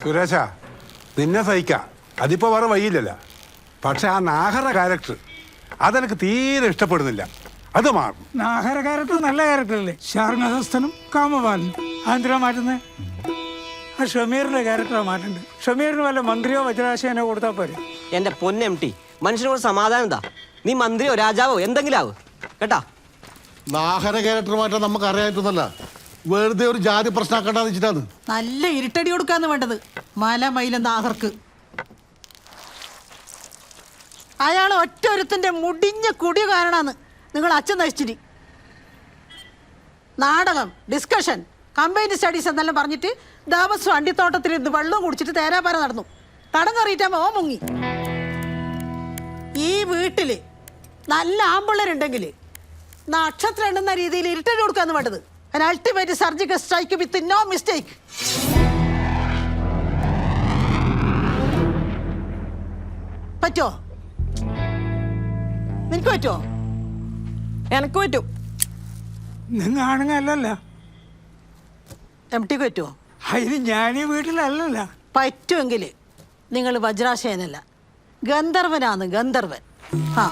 സുരേഷ, നിന്നെ സഹിക്കാം, അതിപ്പോ വേറെ വഴിയില്ലല്ല. പക്ഷെ ആ നാഹര ക്യാരക്ടർ അതെനിക്ക് തീരെ ഇഷ്ടപ്പെടുന്നില്ല. അത് മാറും. നാഹര ക്യാരക്ടർ നല്ല ക്യാരക്ടറല്ലേ? ശാർങ്ങഹസ്തനും കാമപാലനും ആന്ധ്ര മാറ്റുന്നത്. ആ ഷമീറിന്റെ ക്യാരക്ടറാണ് മാറ്റുന്നത്. ഷമീറിന് വല്ല മന്ത്രിയോ വജ്രാശയനോ കൊടുത്താൽ പോരെ. എന്റെ പൊന്നെം ടി, മനുഷ്യനോട് സമാധാനം എന്താ? നീ മന്ത്രിയോ രാജാവോ എന്തെങ്കിലും ആവും കേട്ടാ. നാഹര ക്യാരക്ടർ മാറ്റാൻ നമുക്ക് അറിയായിട്ടൊന്നല്ല, വെറുതെ ഒരു ജാതി പ്രശ്നമാക്കണ്ടെന്ന് വെച്ചിട്ടാണ്. നല്ല ഇരുട്ടടി കൊടുക്കാന്ന് വേണ്ടത് മല മൈല നാഹർക്ക്. അയാൾ ഒറ്റ ഒരുത്തിന്റെ മുടിഞ്ഞ കുടി കാരണമാണ് നിങ്ങൾ അച്ഛൻ നശിച്ചിരി. നാടകം, ഡിസ്കഷൻ, കമ്പൈൻഡ് സ്റ്റഡീസ് എന്നെല്ലാം പറഞ്ഞിട്ട് ദിവസം അണ്ടിത്തോട്ടത്തിലിരുന്ന് വെള്ളവും കുടിച്ചിട്ട് തേരാപ്പാര നടന്നു. തടം കറിയിട്ടാകുമ്പോൾ ഓ മുങ്ങി. ഈ വീട്ടില് നല്ല ആമ്പിള്ളേരുണ്ടെങ്കിൽ നക്ഷത്രം എണ്ണുന്ന രീതിയിൽ ഇരുട്ടടി കൊടുക്കാന്ന് വേണ്ടത്. An ultimate surgical strike with no mistake. പറ്റോ? നിനക്ക് പറ്റോ? എനക്ക് പറ്റും. നിങ്ങൾ ആണുങ്ങ അല്ലല്ല. എം ടിക്ക് പറ്റുമോ? അതിന് ഞാനീ വീട്ടിലല്ലല്ല. പറ്റുമെങ്കിൽ നിങ്ങൾ വജ്രാശയനല്ല, ഗന്ധർവനാണ് ഗന്ധർവൻ. ആ